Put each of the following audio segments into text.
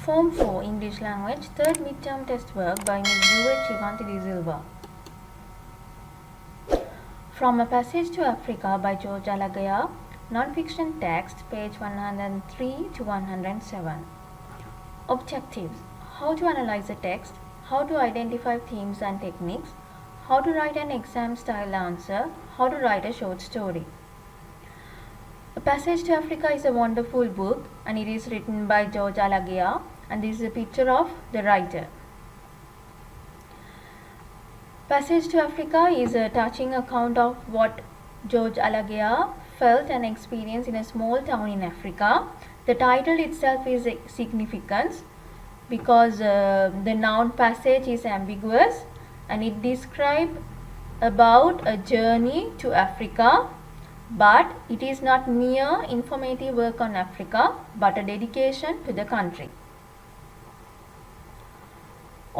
Form 4 English Language, third midterm test work by Ms. U.H. Shivanti De Silva. From A Passage to Africa by George Alagia, non-fiction text, page 103 to 107. Objectives: how to analyze a text, how to identify themes and techniques, how to write an exam-style answer, how to write a short story. A Passage to Africa is a wonderful book and it is written by George Alagia, and this is a picture of the writer. Passage to Africa is a touching account of what George Alagia felt and experienced in a small town in Africa. The title itself is significant because the noun passage is ambiguous and it describes about a journey to Africa, but it is not mere informative work on Africa but a dedication to the country.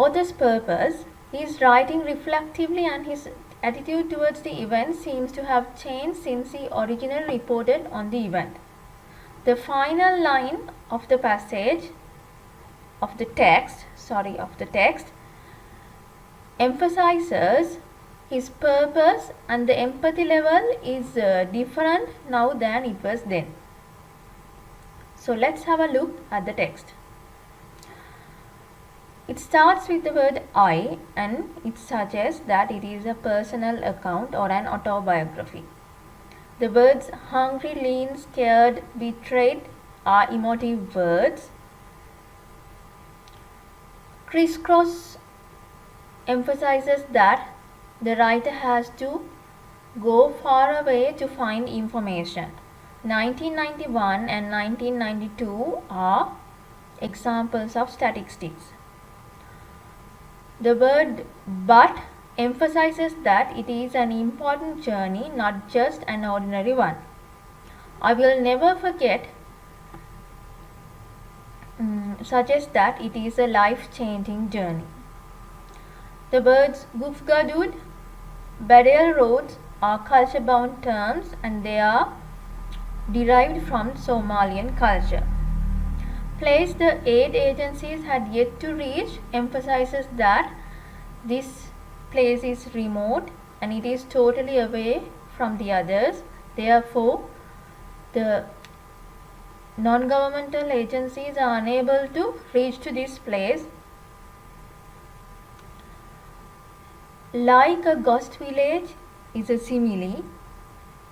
Author's purpose: he is writing reflectively and his attitude towards the event seems to have changed since he originally reported on the event. The final line of the passage of the text emphasizes his purpose, and the empathy level is different now than it was then. So let's have a look at the text. It starts with the word I and it suggests that it is a personal account or an autobiography. The words hungry, lean, scared, betrayed are emotive words. Crisscross emphasizes that the writer has to go far away to find information. 1991 and 1992 are examples of statistics. The word but emphasizes that it is an important journey, not just an ordinary one. I will never forget suggests that it is a life-changing journey. The words Gufgadud, Burial Roads are culture-bound terms and they are derived from Somalian culture. Place the aid agencies had yet to reach emphasizes that this place is remote and it is totally away from the others. Therefore, the non-governmental agencies are unable to reach to this place. Like a ghost village is a simile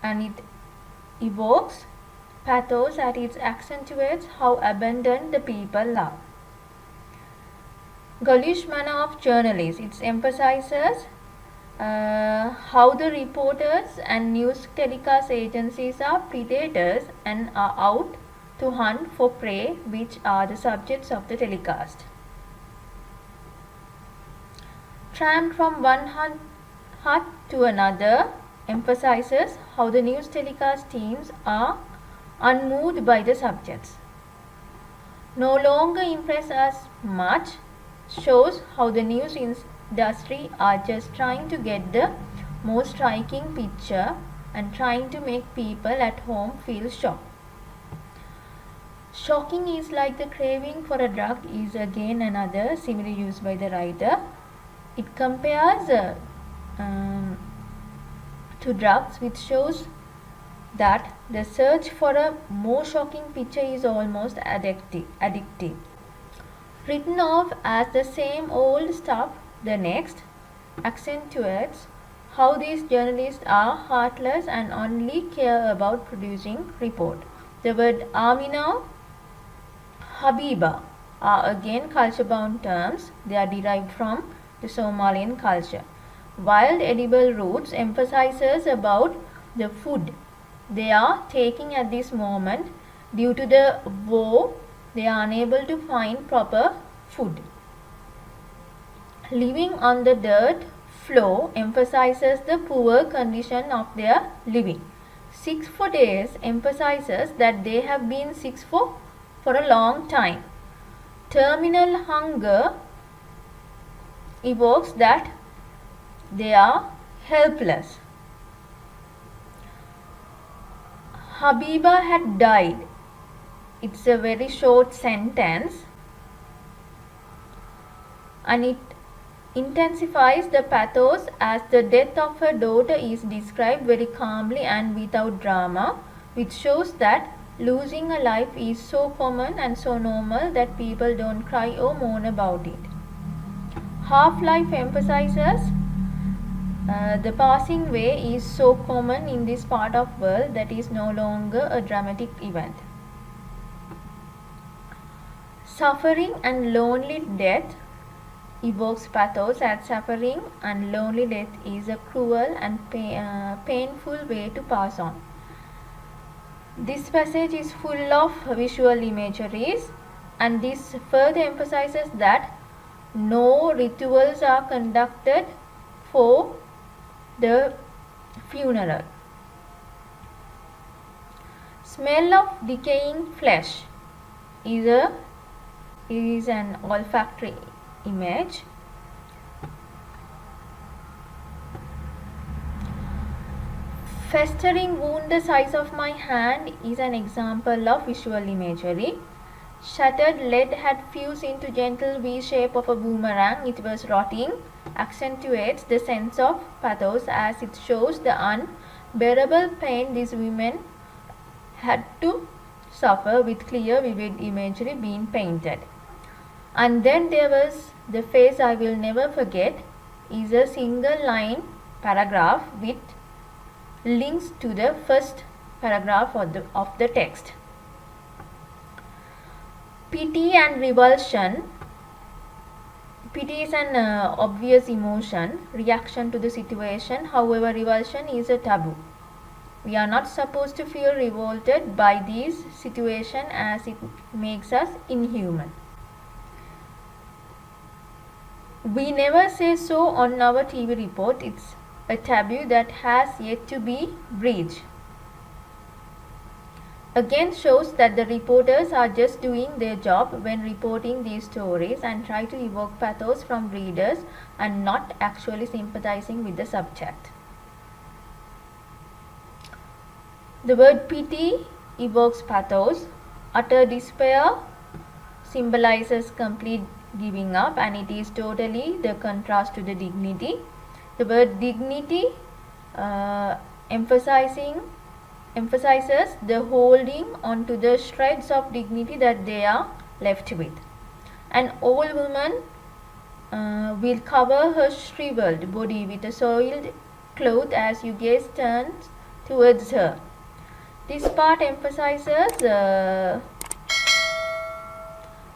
and it evokes pathos as it accentuates how abandoned the people are. Gaulish manner of journalists, it emphasizes how the reporters and news telecast agencies are predators and are out to hunt for prey, which are the subjects of the telecast. Tramped from one hut to another emphasizes how the news telecast teams are unmoved by the subjects. No longer impress as much shows how the news industry are just trying to get the most striking picture and trying to make people at home feel shocked. Shocking is like the craving for a drug is again another simile used by the writer. It compares to drugs, which shows that the search for a more shocking picture is almost addictive. Written off as the same old stuff, the next accentuates how these journalists are heartless and only care about producing report. The word Amina, Habiba are again culture-bound terms. They are derived from the Somalian culture. Wild edible roots emphasizes about the food they are taking at this moment. Due to the war, they are unable to find proper food. Living on the dirt floor emphasizes the poor condition of their living. Sick for days emphasizes that they have been sick for a long time. Terminal hunger evokes that they are helpless. Habiba had died. It's a very short sentence and it intensifies the pathos as the death of her daughter is described very calmly and without drama, which shows that losing a life is so common and so normal that people don't cry or mourn about it. Half-Life emphasizes the passing away is so common in this part of world that is no longer a dramatic event. Suffering and lonely death evokes pathos, as suffering and lonely death is a cruel and painful way to pass on. This passage is full of visual imageries, and this further emphasizes that no rituals are conducted for the funeral. Smell of decaying flesh is an olfactory image. Festering wound the size of my hand is an example of visual imagery. Shattered lead had fused into gentle V shape of a boomerang. It was rotting, accentuates the sense of pathos as it shows the unbearable pain these women had to suffer, with clear vivid imagery being painted. And then there was the face I will never forget is a single line paragraph with links to the first paragraph of the text. Pity and revulsion. Pity is an obvious emotion, reaction to the situation. However, revulsion is a taboo. We are not supposed to feel revolted by these situations as it makes us inhuman. We never say so on our TV report. It's a taboo that has yet to be breached. Again shows that the reporters are just doing their job when reporting these stories and try to evoke pathos from readers and not actually sympathizing with the subject. The word pity evokes pathos. Utter despair symbolizes complete giving up, and it is totally the contrast to the dignity. The word dignity emphasizes the holding on to the shreds of dignity that they are left with. An old woman will cover her shriveled body with a soiled cloth as you gaze turns towards her. This part emphasizes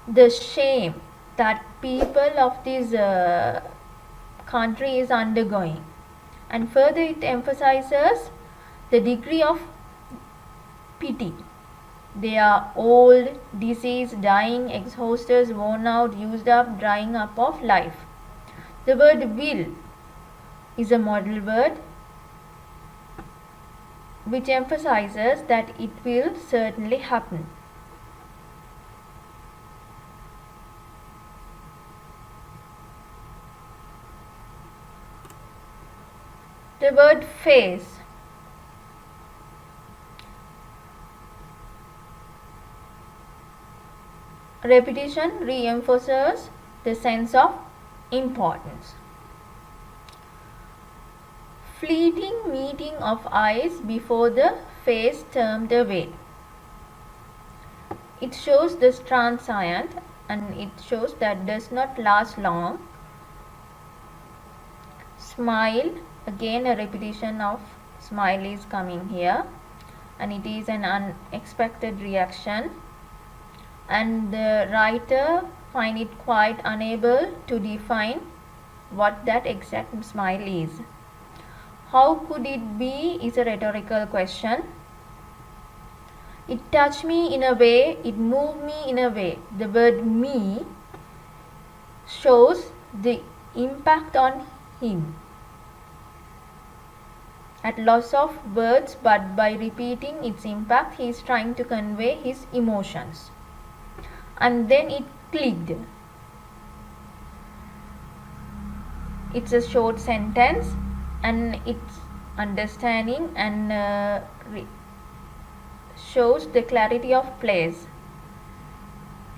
the shame that people of this country is undergoing, and further it emphasizes the degree of pity. They are old, diseased, dying, exhausted, worn out, used up, drying up of life. The word will is a model word which emphasizes that it will certainly happen. The word face. Repetition reinforces the sense of importance. Fleeting meeting of eyes before the face turned away. It shows the transient, and it shows that does not last long. Smile, again a repetition of smile is coming here, and it is an unexpected reaction, and the writer find it quite unable to define what that exact smile is. How could it be is a rhetorical question. It touched me in a way, it moved me in a way. The word me shows the impact on him. At loss of words, but by repeating its impact, he is trying to convey his emotions. And then it clicked. It's a short sentence, and it's understanding and shows the clarity of place.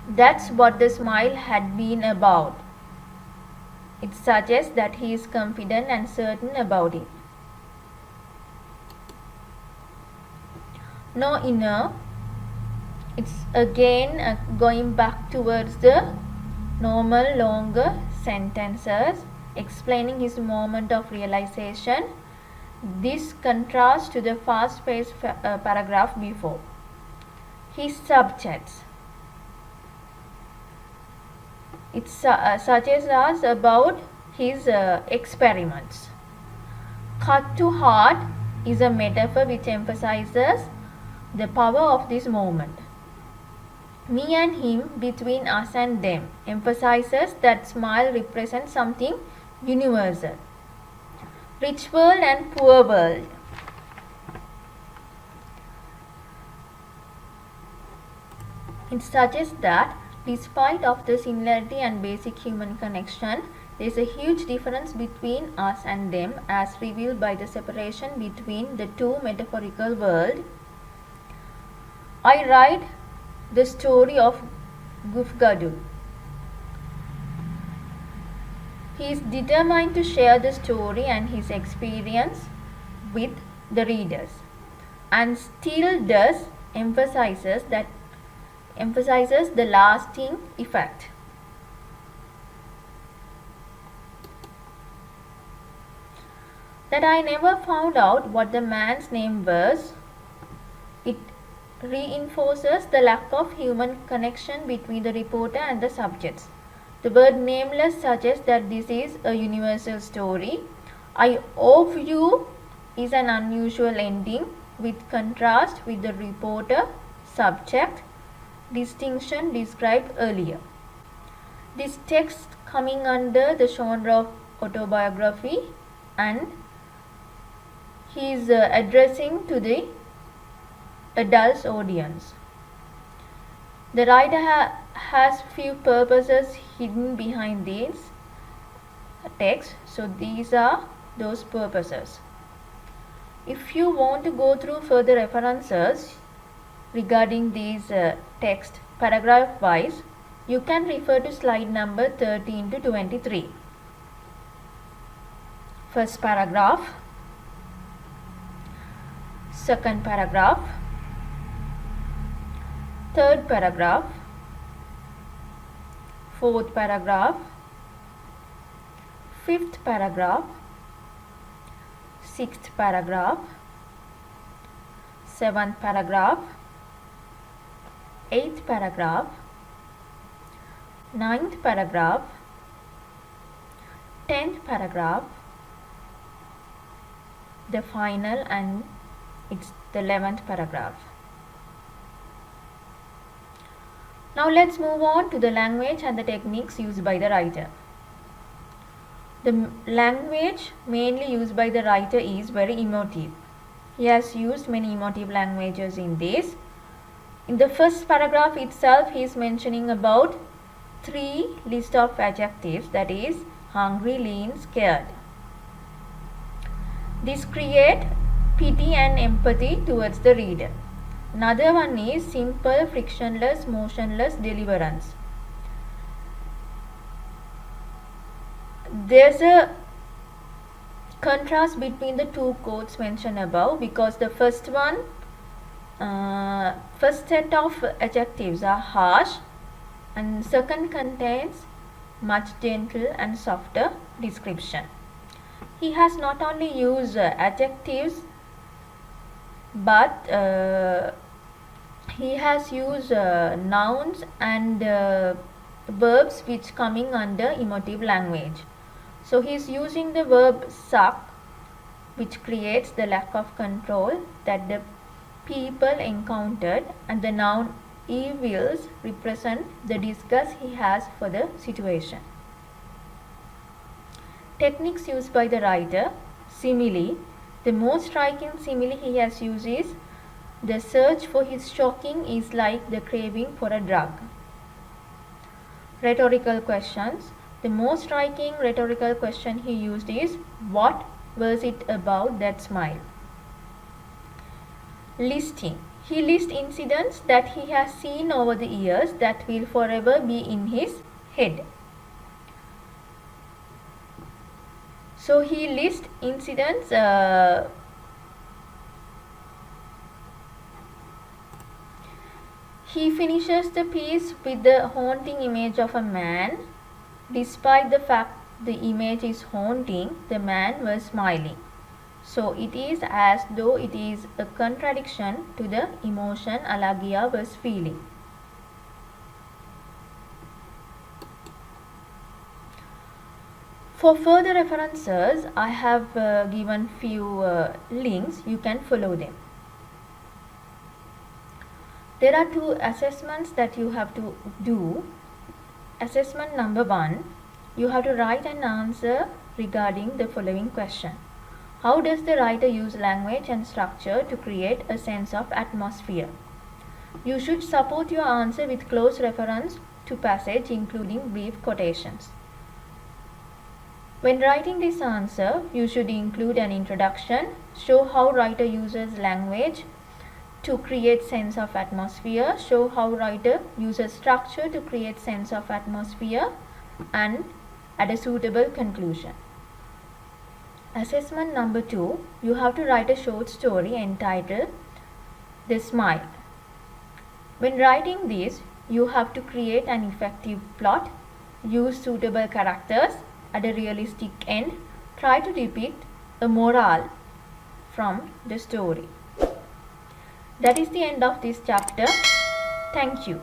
That's what the smile had been about. It suggests that he is confident and certain about it. No inner. It's again going back towards the normal longer sentences, explaining his moment of realization. This contrasts to the fast-paced paragraph before. His subjects. It suggests us about his experiments. Cut to heart is a metaphor which emphasizes the power of this moment. Me and him, between us and them, emphasizes that smile represents something universal. Rich world and poor world. It suggests that despite of the similarity and basic human connection, there is a huge difference between us and them as revealed by the separation between the two metaphorical worlds. I write the story of Gufgadu. He is determined to share the story and his experience with the readers, and still does emphasizes the lasting effect. That I never found out what the man's name was. It reinforces the lack of human connection between the reporter and the subjects. The word nameless suggests that this is a universal story. I of you is an unusual ending with contrast with the reporter subject distinction described earlier. This text coming under the genre of autobiography, and he is addressing to the adult audience. The writer has few purposes hidden behind these text, so these are those purposes. If you want to go through further references regarding these text paragraph wise, you can refer to slide number 13 to 23. First paragraph, second paragraph, third paragraph, fourth paragraph, fifth paragraph, sixth paragraph, seventh paragraph, eighth paragraph, ninth paragraph, 10th paragraph, the final, and it's the 11th paragraph. Now let's move on to the language and the techniques used by the writer. The language mainly used by the writer is very emotive. He has used many emotive languages in this. In the first paragraph itself, he is mentioning about 3 list of adjectives, that is hungry, lean, scared. This creates pity and empathy towards the reader. Another one is simple, frictionless, motionless, deliverance. There's a contrast between the two quotes mentioned above, because the first set of adjectives are harsh, and second contains much gentle and softer description. He has not only used adjectives, but he has used nouns and verbs which coming under emotive language. So he is using the verb suck, which creates the lack of control that the people encountered, and the noun evils represent the disgust he has for the situation. Techniques used by the writer. Simile. The most striking simile he has used is the search for his shocking is like the craving for a drug. Rhetorical questions. The most striking rhetorical question he used is, what was it about that smile? Listing. He lists incidents that he has seen over the years that will forever be in his head. So he lists incidents. He finishes the piece with the haunting image of a man. Despite the fact the image is haunting, the man was smiling. So it is as though it is a contradiction to the emotion Alagia was feeling. For further references, I have given few links. You can follow them. There are two assessments that you have to do. Assessment number 1, you have to write an answer regarding the following question. How does the writer use language and structure to create a sense of atmosphere? You should support your answer with close reference to passage, including brief quotations. When writing this answer, you should include an introduction, show how writer uses language to create sense of atmosphere, show how writer uses structure to create sense of atmosphere, and add a suitable conclusion. Assessment number 2, you have to write a short story entitled The Smile. When writing this, you have to create an effective plot, use suitable characters, add a realistic end, try to depict a moral from the story. That is the end of this chapter. Thank you.